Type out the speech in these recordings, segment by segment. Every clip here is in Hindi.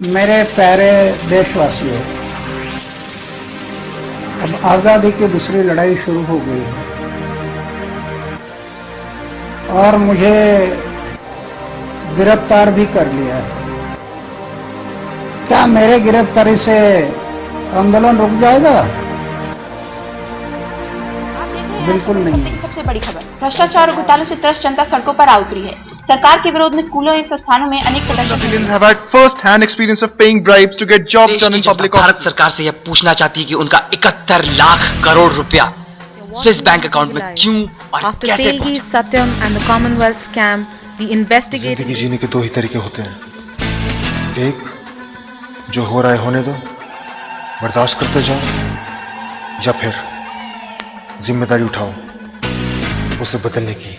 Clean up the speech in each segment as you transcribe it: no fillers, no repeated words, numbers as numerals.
मेरे प्यारे देशवासियों, अब आज़ादी की दूसरी लड़ाई शुरू हो गई है और मुझे गिरफ्तार भी कर लिया है। क्या मेरे गिरफ्तारी से आंदोलन रुक जाएगा? बिल्कुल नहीं। सबसे बड़ी खबर, भ्रष्टाचार और घोटालों से त्रस्त जनता सड़कों पर आ उतरी है। सरकार के विरोध में स्कूलों एवं संस्थानों में अनेक Civilians have had first-hand experience of paying bribes to get jobs done in public Bharat offices. सरकार से यह पूछना चाहती है कि उनका 71 लाख करोड़ रुपया स्विस बैंक अकाउंट में क्यों और After कैसे Telgi, पहुंचा? Satyam and the Commonwealth scam, the investigative जिंदगी जीने के दो ही तरीके होते हैं। एक, जो हो रहा है होने दो, बर्दाश्त करते जाओ, या फिर जिम्मेदारी उठाओ उसे बदलने की।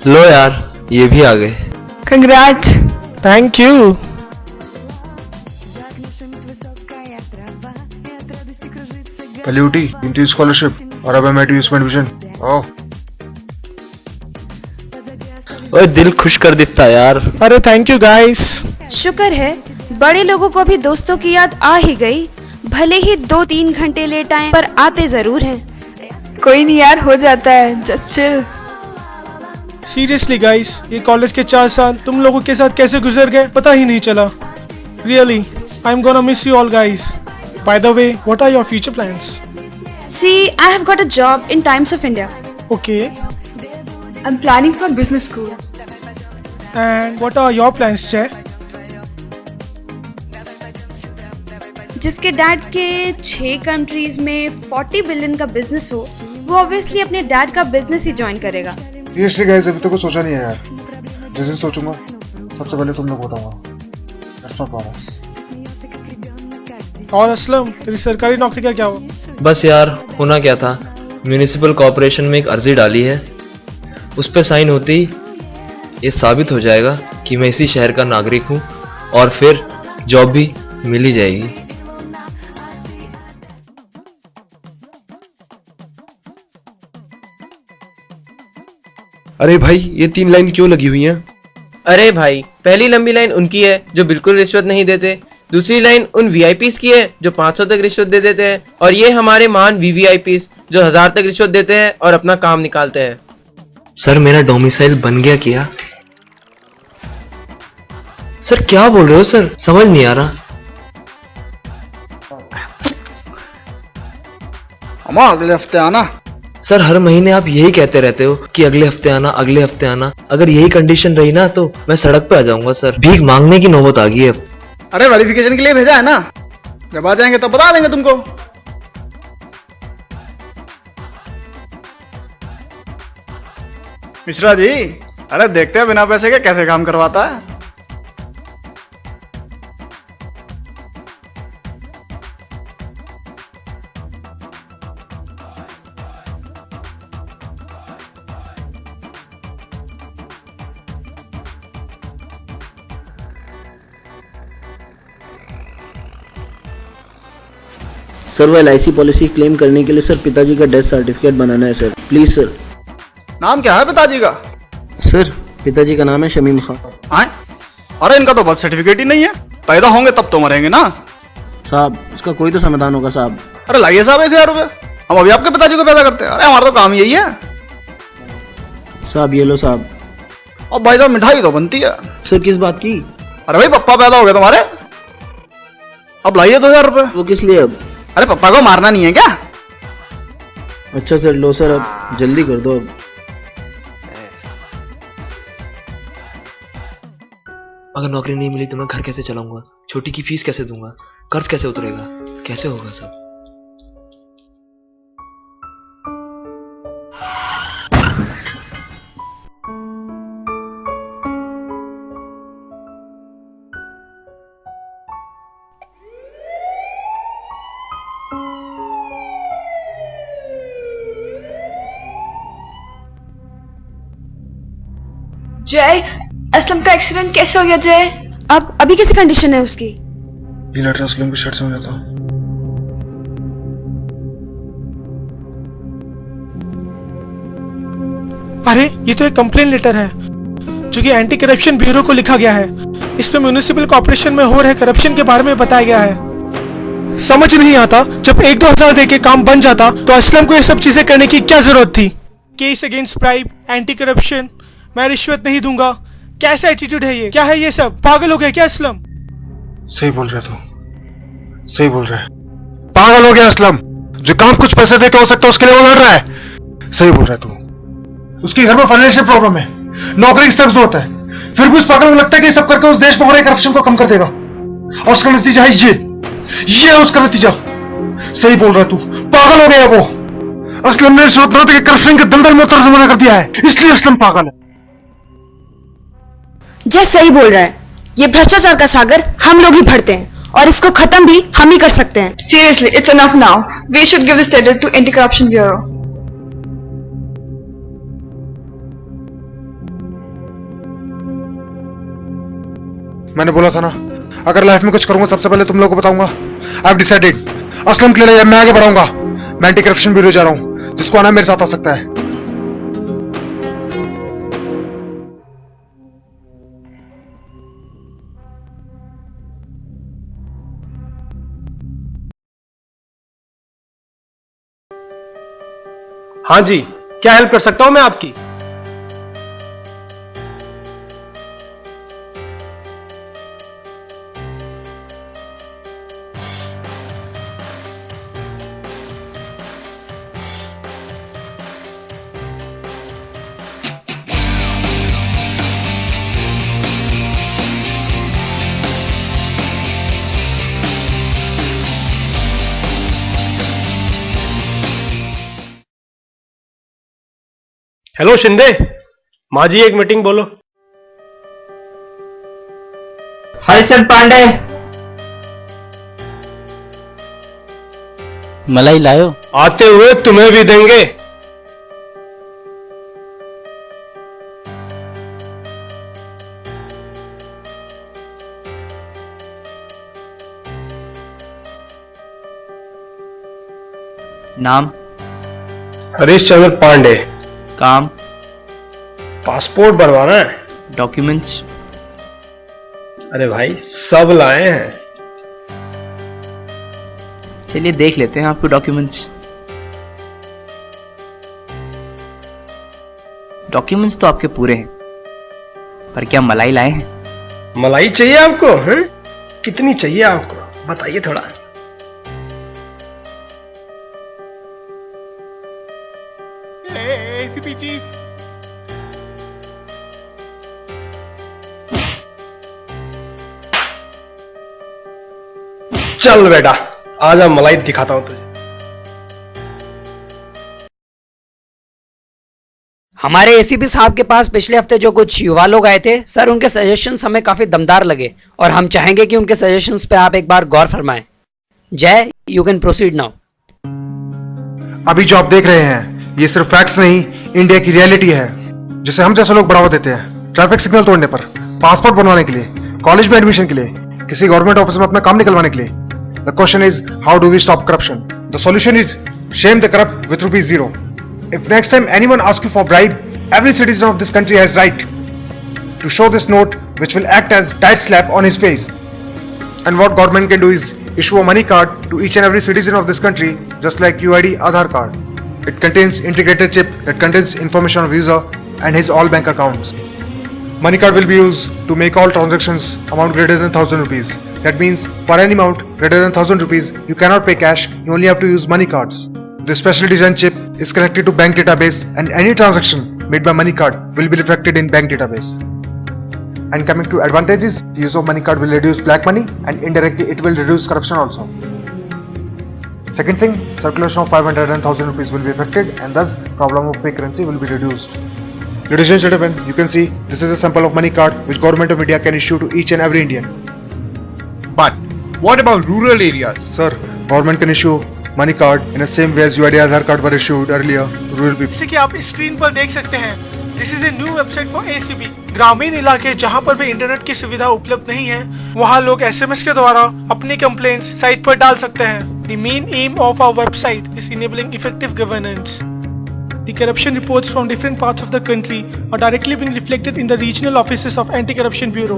लो यार, ये भी आ गए। कंग्रेट। Thank you. पहली उठी कीमती स्कॉलरशिप और अब MIT उसमें एडमिशन। आओ। ओए, दिल खुश कर देता यार। अरे थैंक यू गाइस। शुक्र है बड़े लोगों को भी दोस्तों की याद आ ही गई। भले ही 2-3 घंटे लेट आए पर आते जरूर हैं। कोई नहीं यार, हो जाता है। Just chill. सीरियसली गाइस, ये कॉलेज के 4 साल तुम लोगों के साथ कैसे गुजर गए पता ही नहीं चला। Really I am gonna miss you all guys. By the way, what are your future plans? See, I have got a job in Times of India. Okay, I'm planning for business school. And what are your plans Jay? जिसके डैड के 6 कंट्रीज में 40 बिलियन का बिजनेस हो, वो ऑब्वियसली अपने डैड का बिजनेस ही ज्वाइन करेगा। सीरियसली गाइस, अभी तो कुछ सोचा नहीं है यार। जिस दिन सोचूंगा सबसे पहले तुम लोग बताऊंगा। That's my promise. और असलम, तेरी सरकारी नौकरी का क्या हुआ? बस यार, होना क्या था, म्यूनिसिपल कॉर्पोरेशन में एक अर्जी डाली है, उस पर साइन होते ही ये साबित हो जाएगा कि मैं इसी शहर का नागरिक हूँ और फिर जॉब भी मिल ही जाएगी। अरे भाई, ये 3 लाइन क्यों लगी हुई हैं? अरे भाई, पहली लंबी लाइन उनकी है जो बिल्कुल रिश्वत नहीं देते, दूसरी लाइन उन वीआईपीज की है जो 500 तक रिश्वत दे देते हैं, और ये हमारे महान वीवीआईपीज जो 1000 तक रिश्वत देते हैं और अपना काम निकालते हैं। सर, मेरा डोमिसाइल बन गया क्या? सर क्या बोल रहे हो सर, समझ नहीं आ रहा। अगले हफ्ते आना। सर, हर महीने आप यही कहते रहते हो कि अगले हफ्ते आना, अगले हफ्ते आना। अगर यही कंडीशन रही ना तो मैं सड़क पे आ जाऊंगा सर। भीख मांगने की नौबत आ गई है। अरे वेरिफिकेशन के लिए भेजा है ना, जब आ जाएंगे तब बता देंगे तुमको। मिश्रा जी, अरे देखते हैं बिना पैसे के कैसे काम करवाता है। सर वो LIC पॉलिसी क्लेम करने के लिए सर पिताजी का डेथ सर्टिफिकेट बनाना है सर, प्लीज सर। नाम क्या है पिताजी का? सर पिताजी का नाम है शमीम खान। आए? अरे इनका तो बर्थ सर्टिफिकेट ही नहीं है, पैदा होंगे तब तो मरेंगे ना। साहब इसका कोई तो समाधान होगा साहब। अरे लाइए साहब 1000 रुपए, हम अभी आपके पिताजी को पैदा करते हैं। अरे हमारा तो काम यही है। साहब ये लो साहब। और भाई साहब मिठाई तो बनती है। सर किस बात की? अरे भाई पप्पा पैदा हो गए तुम्हारे, अब लाइए 2000 रुपए। वो किस लिए अब? अरे पप्पा को मारना नहीं है क्या? अच्छा सर लो सर, अब जल्दी कर दो अब। अगर नौकरी नहीं मिली तो मैं घर कैसे चलाऊंगा, छोटी की फीस कैसे दूंगा, कर्ज कैसे उतरेगा, कैसे होगा सब? जय, असलम का एक्सीडेंट कैसे हो गया जय? अब अभी कैसी कंडीशन है उसकी? लेटर असलम की शर्ट से हो जाता। अरे ये तो एक कंप्लेन लेटर है जो कि एंटी करप्शन ब्यूरो को लिखा गया है। इसमें म्युनिसिपल कॉर्पोरेशन में हो रहे करप्शन के बारे में बताया गया है। समझ नहीं आता, जब 1-2 हजार दे के काम बन जाता तो असलम को ये सब चीजें करने की क्या जरूरत थी? Case against bribe, anti corruption, मैं रिश्वत नहीं दूंगा। कैसा एटीट्यूड है ये? क्या है ये सब? पागल हो गया क्या असलम? सही बोल रहे तू, सही बोल रहा है। पागल हो गया असलम, जो काम कुछ पैसे दे के हो सकता है उसके लिए वो लड़ रहा है। सही बोल रहा है तू। उसके घर में फाइनेंशियल प्रॉब्लम है, नौकरी की जरूरत है, फिर भी उस पागल को लगता है कि सब करके उस देश में हो रहे करप्शन को कम कर देगा, और उसका नतीजा है ये है उसका नतीजा। सही बोल रहा है तू, पागल हो गया वो। असलम ने सोच रहा था कि करप्शन के दलदल में उतर जमाना कर दिया है, इसलिए असलम पागल है। जय सही बोल रहा है, ये भ्रष्टाचार का सागर हम लोग ही भरते हैं और इसको खत्म भी हम ही कर सकते हैं। Seriously, it's enough now. We should give this letter to Anti-Corruption Bureau. मैंने बोला था ना, अगर लाइफ में कुछ करूंगा सबसे पहले तुम लोगों को बताऊंगा। आई हैव डिसाइडेड, असलम के लिए मैं आगे बढ़ाऊंगा। मैं एंटी करप्शन ब्यूरो जा रहा हूं, जिसको आना मेरे साथ आ सकता है। हाँ जी, क्या हेल्प कर सकता हूं मैं आपकी? हेलो शिंदे, माँ जी एक मीटिंग बोलो। हरिशन पांडे, मलाई लायो? आते हुए तुम्हें भी देंगे। नाम? हरीश चंद्र पांडे। काम? पासपोर्ट बनवाना है। डॉक्यूमेंट्स? अरे भाई सब लाए हैं। चलिए देख लेते हैं आपको डॉक्यूमेंट्स। डॉक्यूमेंट्स तो आपके पूरे हैं, पर क्या मलाई लाए हैं? मलाई चाहिए आपको? हैं? कितनी चाहिए आपको बताइए थोड़ा। चल बेटा आजा, मलाई दिखाता हूं तुझे। हमारे एसीपी साहब के पास पिछले हफ्ते जो कुछ युवा लोग आए थे सर, उनके सजेशंस हमें काफी दमदार लगे और हम चाहेंगे कि उनके सजेशंस पे आप एक बार गौर फरमाएं। जय, यू कैन प्रोसीड नाउ। अभी जो आप देख रहे हैं ये सिर्फ फैक्ट्स नहीं, इंडिया की रियलिटी है, जिसे हम जैसे लोग बढ़ावा देते हैं। ट्रैफिक सिग्नल तोड़ने पर, पासपोर्ट बनवाने के लिए, कॉलेज में एडमिशन के लिए, किसी गवर्नमेंट ऑफिस में अपना काम निकलवाने के लिए, The question is, how do we stop corruption? The solution is, shame the corrupt with ₹0. If next time anyone asks you for bribe, every citizen of this country has right to show this note, which will act as tight slap on his face. And what government can do is issue a money card to each and every citizen of this country, just like UID Aadhaar card. It contains integrated chip that contains information of user and his all bank accounts. Money card will be used to make all transactions amount greater than 1000 rupees. That means for any amount greater than 1000 rupees, you cannot pay cash, you only have to use money cards. This specially designed chip is connected to bank database, and any transaction made by money card will be reflected in bank database. And coming to advantages, the use of money card will reduce black money, and indirectly it will reduce corruption also. Second thing, circulation of 500 and 1000 rupees will be affected, and thus problem of fake currency will be reduced. Ladies and gentlemen, you can see this is a sample of money card which Government of India can issue to each and every Indian. But what about rural areas? Sir, government can issue money card in the same way as UID Aadhaar card were issued earlier to rural people. जैसे कि आप स्क्रीन पर देख सकते हैं, this is a new website for ACB। ग्रामीण इलाके जहां पर भी इंटरनेट की सुविधा उपलब्ध नहीं है, वहां लोग SMS के द्वारा अपनी कंप्लेंट्स साइट पर डाल सकते हैं। The main aim of our website is enabling effective governance. The corruption reports from different parts of the country are directly being reflected in the regional offices of Anti-Corruption Bureau.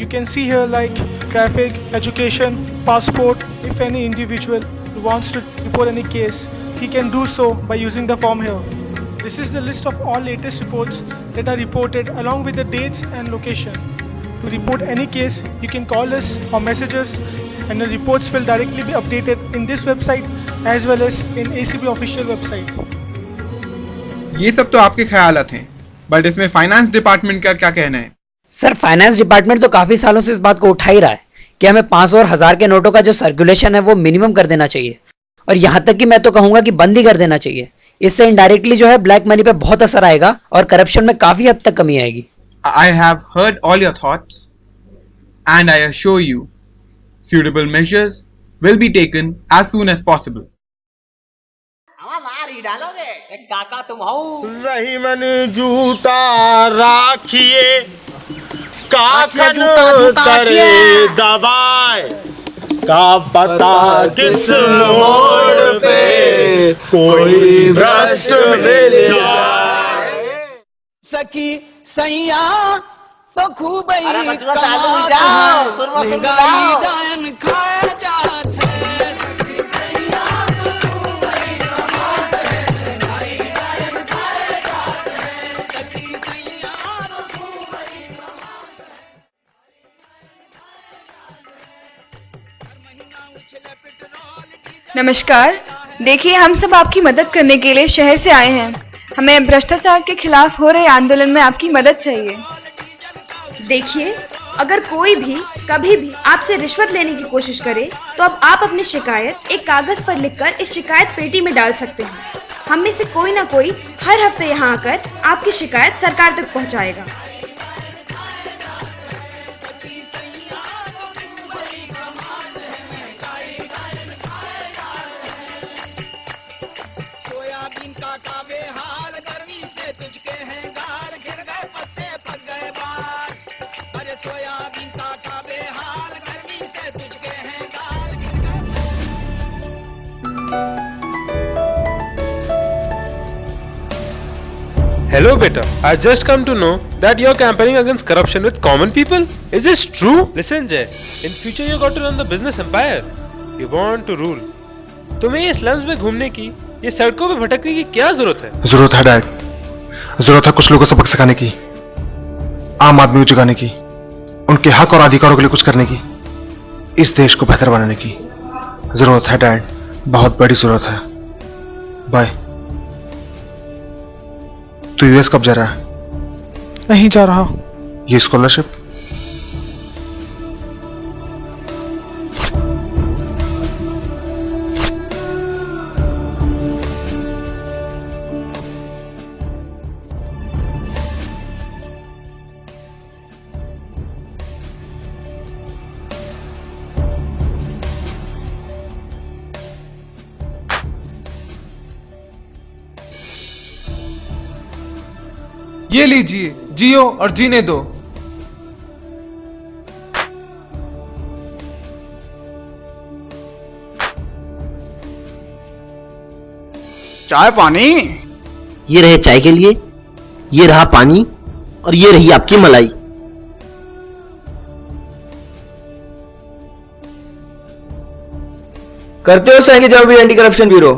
You can see here like traffic, education, passport. If any individual wants to report any case, he can do so by using the form here. This is the list of all latest reports that are reported along with the dates and location. To report any case, you can call us or message us, and the reports will directly be updated in this website as well as in ACB official website. ये सब तो आपके ख्यालात हैं, बट इसमें फाइनेंस डिपार्टमेंट का क्या कहना है? सर, फाइनेंस डिपार्टमेंट तो काफी सालों से इस बात को उठा ही रहा है कि हमें 500 और 1000 के नोटों का जो सर्कुलेशन है वो मिनिमम कर देना चाहिए, और यहाँ तक कि मैं तो कहूंगा कि बंद ही कर देना चाहिए। इससे इनडायरेक्टली जो है ब्लैक मनी पे बहुत असर आएगा और करप्शन में काफी हद तक कमी आएगी। I have heard all your thoughts and I assure you suitable measures will be taken as soon as possible. काका तुम हो रही मन जूता राखिए काकन करे दबाए का पता किस मोड़ पे कोई भ्रष्ट मिल जाए सखी सैया तो खूब ही खाया जाता नमस्कार, देखिए हम सब आपकी मदद करने के लिए शहर से आए हैं। हमें भ्रष्टाचार के खिलाफ हो रहे आंदोलन में आपकी मदद चाहिए। देखिए, अगर कोई भी कभी भी आपसे रिश्वत लेने की कोशिश करे तो अब आप अपनी शिकायत एक कागज पर लिखकर इस शिकायत पेटी में डाल सकते हैं। हम में से कोई ना कोई हर हफ्ते यहाँ आकर आपकी शिकायत सरकार तक पहुँचाएगा। Hello beta, I just come to know that you're campaigning against corruption with common people. Is this true? Listen Jay, in future you got to run the business empire. You want to rule. तुम्हें ये स्लम्स में घूमने की, ये सड़कों पे भटकने की क्या जरूरत है? जरूरत है डैड, जरूरत है कुछ लोगों को सबक सिखाने की, आम आदमी को जगाने की, उनके हक और अधिकारों के लिए कुछ करने की, इस देश को बेहतर बनाने की जरूरत है डैड, बहुत बड़ी जरूरत है। बाय। तू यूएस कब जा रहा है? नहीं जा रहा। ये स्कॉलरशिप? ये लीजिए, जियो और जीने दो। चाय पानी? ये रहे चाय के लिए, ये रहा पानी और ये रही आपकी मलाई। करते हो सही जवाब भी एंटी करप्शन ब्यूरो।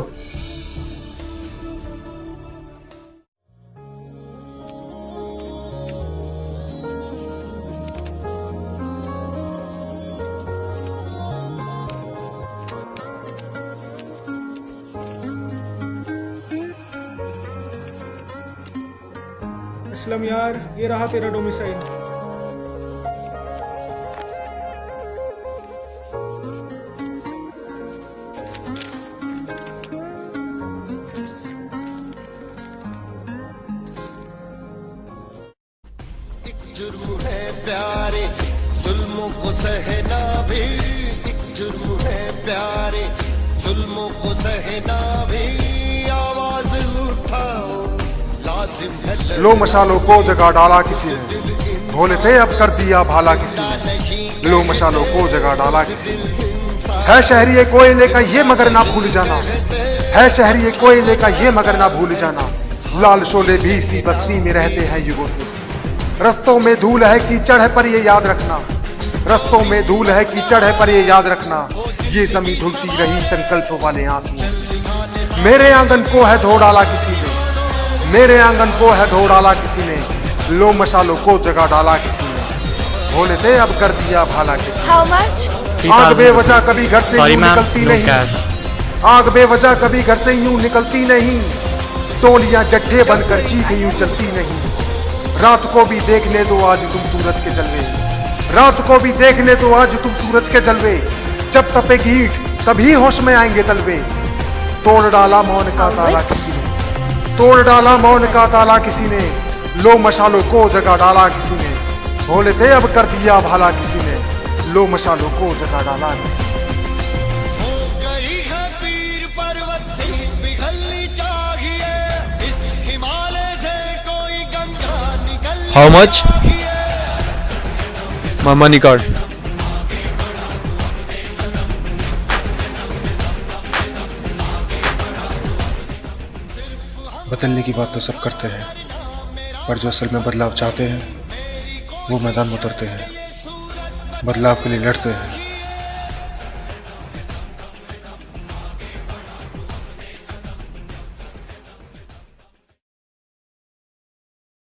असलम यार, ये रहा तेरा डोमिसाइल। जुर्म है प्यारे जुल्मों को सहना भी, एक जुर्म है प्यारे जुल्मों को सहना भी, आवाज उठाओ लाजिम है। लो मशालों को जगा डाला किसी ने, भोले थे अब कर दिया भाला किसी ने। लो मशालों को जगा डाला किसी ने। है शहरी कोयले का ये मगर ना भूल जाना, है शहरी कोयले का ये मगर ना भूल जाना। लाल शोले भी इसी बस्ती में रहते हैं युगों से। रस्तों में धूल है कीचड़ है पर ये याद रखना, रस्तों में धूल है कीचड़ है पर ये याद रखना। ये जमीन धुलती रही संकल्प वाले आंसू। मेरे आंगन को है धो डाला किसी ने, मेरे आंगन को है धो डाला किसी ने। लो मशालों को जगा डाला किसी ने, भोले थे अब कर दिया भाला किसी ने। आग बेवजह कभी घर से यूं निकलती नहीं, आग बेवजह कभी घर से यूं निकलती नहीं। टोलियां जट्ठे बनकर चीख यूं चलती नहीं। रात को भी देखने दो आज तुम सूरज के जलवे, रात को भी देखने दो आज तुम सूरज के जलवे। जब तपेगी ईंट तभी होश में आएंगे तलवे। तोड़ डाला मौन का ताला किसी ने, तोड़ डाला मौन का ताला किसी ने। लो मशालों को जगा डाला किसी ने, भोले थे अब कर दिया भाला किसी ने। लो मशालों को जगा डाला किसी ने। How much? My money card. बदलने की बात तो सब करते हैं, पर जो असल में बदलाव चाहते हैं वो मैदान में उतरते हैं, बदलाव के लिए लड़ते हैं।